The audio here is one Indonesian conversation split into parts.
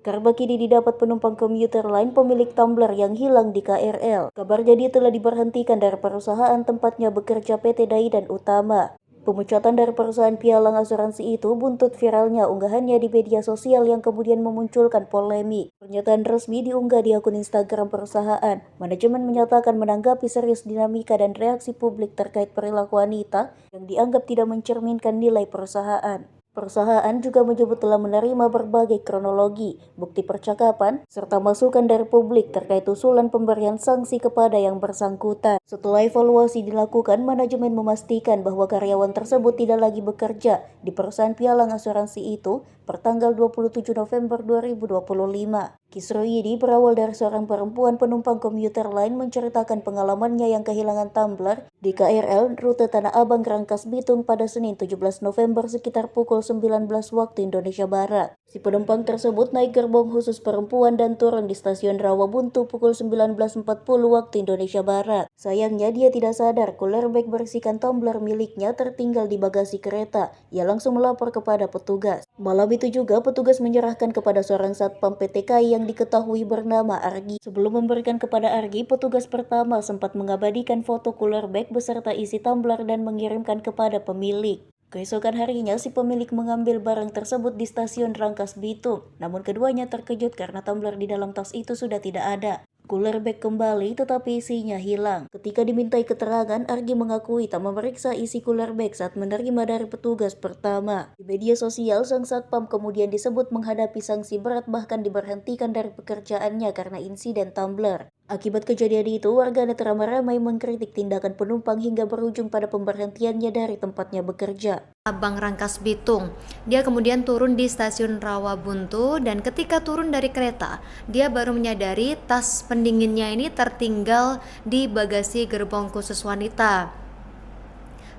Karena kini didapat penumpang komuter lain pemilik tumbler yang hilang di KRL. Kabar jadi telah diberhentikan dari perusahaan tempatnya bekerja PT Dai dan Utama. Pemecatan dari perusahaan pialang asuransi itu buntut viralnya unggahannya di media sosial yang kemudian memunculkan polemik. Pernyataan resmi diunggah di akun Instagram perusahaan. Manajemen menyatakan menanggapi serius dinamika dan reaksi publik terkait perilaku wanita yang dianggap tidak mencerminkan nilai perusahaan. Perusahaan juga menyebut telah menerima berbagai kronologi, bukti percakapan, serta masukan dari publik terkait usulan pemberian sanksi kepada yang bersangkutan. Setelah evaluasi dilakukan, manajemen memastikan bahwa karyawan tersebut tidak lagi bekerja di perusahaan pialang asuransi itu pertanggal 27 November 2025. Kisruh ini berawal dari seorang perempuan penumpang komuter lain menceritakan pengalamannya yang kehilangan tumbler di KRL rute Tanah Abang Rangkas Bitung pada Senin 17 November sekitar pukul 19 waktu Indonesia Barat. Si penumpang tersebut naik gerbong khusus perempuan dan turun di stasiun Rawabuntu pukul 19.40 waktu Indonesia Barat. Sayangnya dia tidak sadar cooler bag berisikan tumbler miliknya tertinggal di bagasi kereta. Ia langsung melapor kepada petugas. Malam itu juga petugas menyerahkan kepada seorang satpam PT KAI yang diketahui bernama Argi. Sebelum memberikan kepada Argi, petugas pertama sempat mengabadikan foto cooler bag beserta isi tumbler dan mengirimkan kepada pemilik. Keesokan harinya, si pemilik mengambil barang tersebut di stasiun Rangkas Bitung. Namun keduanya terkejut karena tumbler di dalam tas itu sudah tidak ada. Cooler bag kembali tetapi isinya hilang. Ketika dimintai keterangan, Argi mengakui tak memeriksa isi cooler bag saat menerima dari petugas pertama. Di media sosial, sang satpam kemudian disebut menghadapi sanksi berat bahkan diberhentikan dari pekerjaannya karena insiden tumbler. Akibat kejadian itu, warganet ramai-ramai mengkritik tindakan penumpang hingga berujung pada pemberhentiannya dari tempatnya bekerja. Abang Rangkas Bitung. Dia kemudian turun di stasiun Rawabuntu dan ketika turun dari kereta, dia baru menyadari tas pendinginnya ini tertinggal di bagasi gerbong khusus wanita.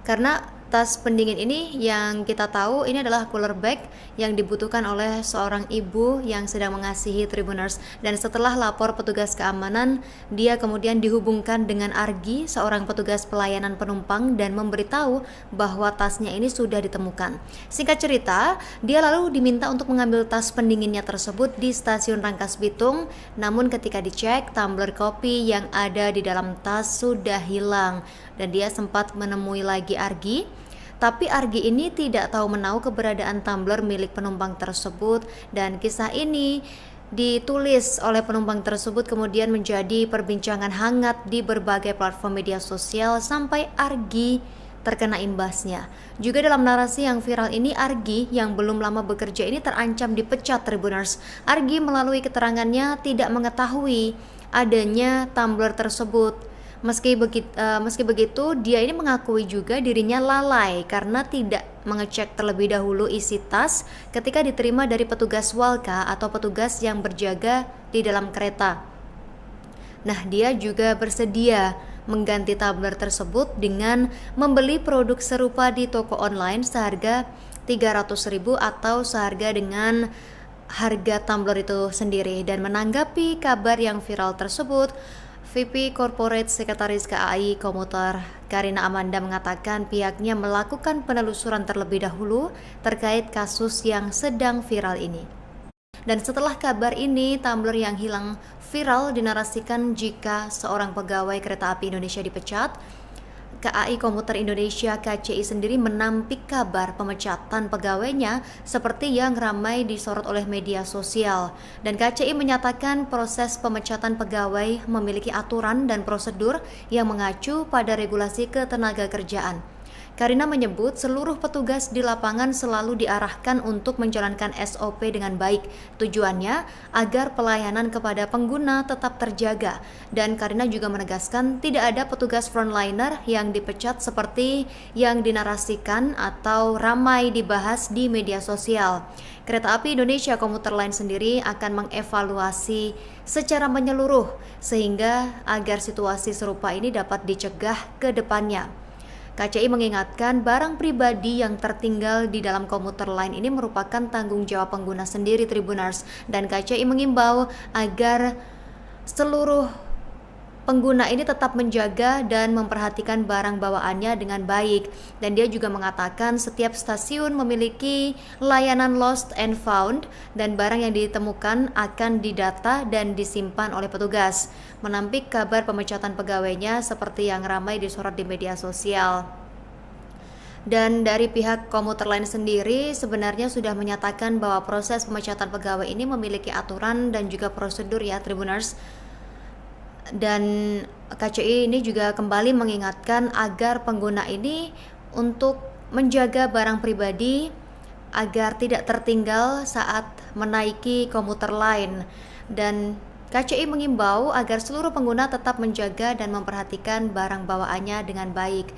Karena tas pendingin ini yang kita tahu ini adalah cooler bag yang dibutuhkan oleh seorang ibu yang sedang mengasihi Tribuners. Dan setelah lapor petugas keamanan, dia kemudian dihubungkan dengan Argi, seorang petugas pelayanan penumpang, dan memberitahu bahwa tasnya ini sudah ditemukan. Singkat cerita, dia lalu diminta untuk mengambil tas pendinginnya tersebut di stasiun Rangkas Bitung. Namun ketika dicek, tumbler kopi yang ada di dalam tas sudah hilang dan dia sempat menemui lagi Argi. Tapi Argi ini tidak tahu menahu keberadaan tumbler milik penumpang tersebut, dan kisah ini ditulis oleh penumpang tersebut kemudian menjadi perbincangan hangat di berbagai platform media sosial sampai Argi terkena imbasnya. Juga dalam narasi yang viral ini, Argi yang belum lama bekerja ini terancam dipecat Tribuners. Argi melalui keterangannya tidak mengetahui adanya tumbler tersebut. Meski begitu, dia ini mengakui juga dirinya lalai karena tidak mengecek terlebih dahulu isi tas ketika diterima dari petugas Walka atau petugas yang berjaga di dalam kereta. Nah, dia juga bersedia mengganti tumbler tersebut dengan membeli produk serupa di toko online seharga 300.000 atau seharga dengan harga tumbler itu sendiri. Dan menanggapi kabar yang viral tersebut, VP Corporate Sekretaris KAI Komuter Karina Amanda mengatakan pihaknya melakukan penelusuran terlebih dahulu terkait kasus yang sedang viral ini. Dan setelah kabar ini, tumbler yang hilang viral dinarasikan jika seorang pegawai kereta api Indonesia dipecat. KAI Komuter Indonesia KCI sendiri menampik kabar pemecatan pegawainya seperti yang ramai disorot oleh media sosial. Dan KCI menyatakan proses pemecatan pegawai memiliki aturan dan prosedur yang mengacu pada regulasi ketenagakerjaan. Karina menyebut seluruh petugas di lapangan selalu diarahkan untuk menjalankan SOP dengan baik. Tujuannya agar pelayanan kepada pengguna tetap terjaga. Dan Karina juga menegaskan tidak ada petugas frontliner yang dipecat seperti yang dinarasikan atau ramai dibahas di media sosial. Kereta Api Indonesia Komuter Line sendiri akan mengevaluasi secara menyeluruh sehingga agar situasi serupa ini dapat dicegah ke depannya. KCI mengingatkan barang pribadi yang tertinggal di dalam komuter lain ini merupakan tanggung jawab pengguna sendiri Tribuners, dan KCI mengimbau agar seluruh pengguna ini tetap menjaga dan memperhatikan barang bawaannya dengan baik. Dan dia juga mengatakan setiap stasiun memiliki layanan lost and found dan barang yang ditemukan akan didata dan disimpan oleh petugas. Menampik kabar pemecatan pegawainya seperti yang ramai disorot di media sosial. Dan dari pihak komuter lain sendiri sebenarnya sudah menyatakan bahwa proses pemecatan pegawai ini memiliki aturan dan juga prosedur ya Tribuners. Dan KCI ini juga kembali mengingatkan agar pengguna ini untuk menjaga barang pribadi agar tidak tertinggal saat menaiki komuter lain. Dan KCI mengimbau agar seluruh pengguna tetap menjaga dan memperhatikan barang bawaannya dengan baik.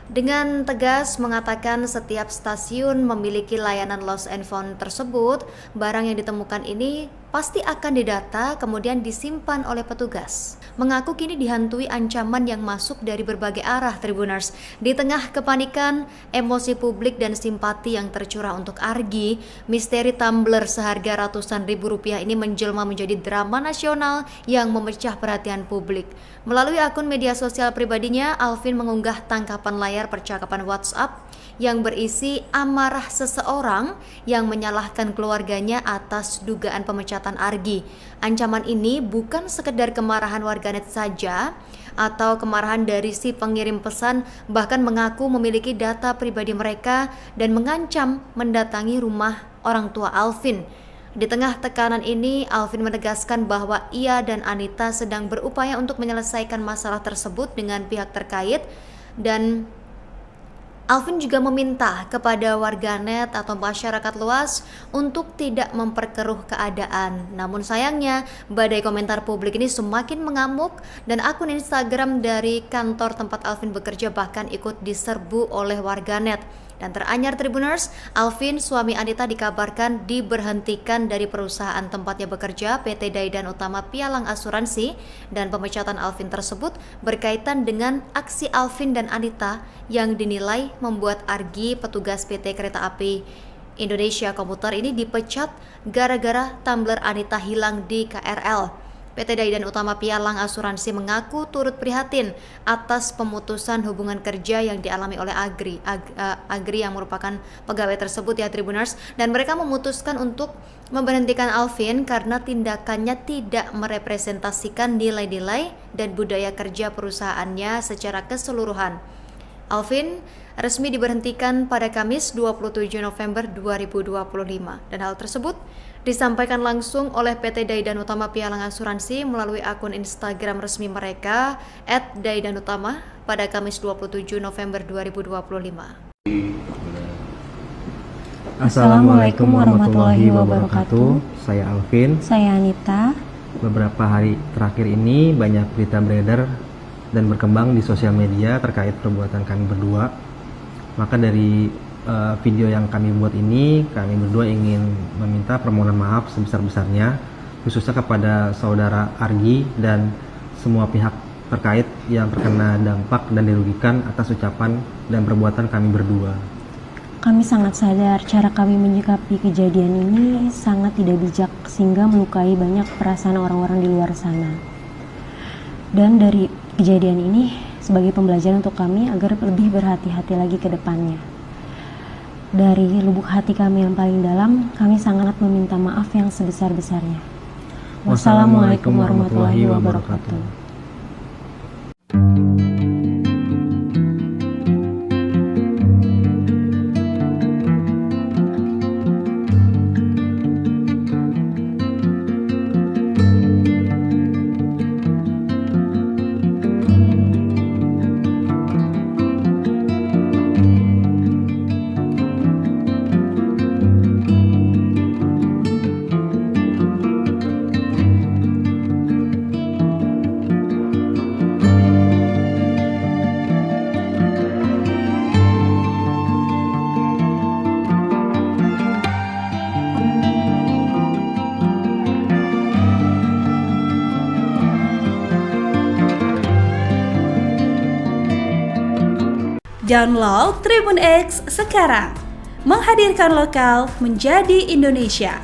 Dengan tegas mengatakan setiap stasiun memiliki layanan lost and found tersebut, barang yang ditemukan ini pasti akan didata kemudian disimpan oleh petugas. Mengaku kini dihantui ancaman yang masuk dari berbagai arah Tribuners. Di tengah kepanikan, emosi publik dan simpati yang tercurah untuk Argi, misteri tumbler seharga ratusan ribu rupiah ini menjelma menjadi drama nasional yang memecah perhatian publik. Melalui akun media sosial pribadinya, Alvin mengunggah tangkapan layar percakapan WhatsApp yang berisi amarah seseorang yang menyalahkan keluarganya atas dugaan pemecatan Argi. Ancaman ini bukan sekedar kemarahan warganet saja atau kemarahan dari si pengirim pesan, bahkan mengaku memiliki data pribadi mereka dan mengancam mendatangi rumah orang tua Alvin. Di tengah tekanan ini, Alvin menegaskan bahwa ia dan Anita sedang berupaya untuk menyelesaikan masalah tersebut dengan pihak terkait, dan Alvin juga meminta kepada warganet atau masyarakat luas untuk tidak memperkeruh keadaan. Namun sayangnya, badai komentar publik ini semakin mengamuk dan akun Instagram dari kantor tempat Alvin bekerja bahkan ikut diserbu oleh warganet. Dan teranyar Tribuners, Alvin, suami Anita, dikabarkan diberhentikan dari perusahaan tempatnya bekerja, PT Daidan Utama Pialang Asuransi, dan pemecatan Alvin tersebut berkaitan dengan aksi Alvin dan Anita yang dinilai membuat Argi, petugas PT Kereta Api Indonesia Komuter ini dipecat gara-gara tumbler Anita hilang di KRL. PT Daidan Utama Pialang Asuransi mengaku turut prihatin atas pemutusan hubungan kerja yang dialami oleh Agri yang merupakan pegawai tersebut ya Tribuners, dan mereka memutuskan untuk memberhentikan Alvin karena tindakannya tidak merepresentasikan nilai-nilai dan budaya kerja perusahaannya secara keseluruhan. Alvin resmi diberhentikan pada Kamis 27 November 2025 dan hal tersebut disampaikan langsung oleh PT Daidan Utama Pialang Asuransi melalui akun Instagram resmi mereka @daidanutama pada Kamis 27 November 2025. Assalamualaikum warahmatullahi wabarakatuh. Saya Alvin. Saya Anita. Beberapa hari terakhir ini banyak berita beredar dan berkembang di sosial media terkait perbuatan kami berdua. Maka dari video yang kami buat ini, kami berdua ingin meminta permohonan maaf sebesar-besarnya, khususnya kepada saudara Argi dan semua pihak terkait yang terkena dampak dan dirugikan atas ucapan dan perbuatan kami berdua. Kami sangat sadar cara kami menyikapi kejadian ini sangat tidak bijak sehingga melukai banyak perasaan orang-orang di luar sana. Dan dari kejadian ini sebagai pembelajaran untuk kami agar lebih berhati-hati lagi ke depannya. Dari lubuk hati kami yang paling dalam, kami sangat meminta maaf yang sebesar-besarnya. Wassalamualaikum warahmatullahi wabarakatuh. Download Tribun X sekarang, menghadirkan lokal menjadi Indonesia.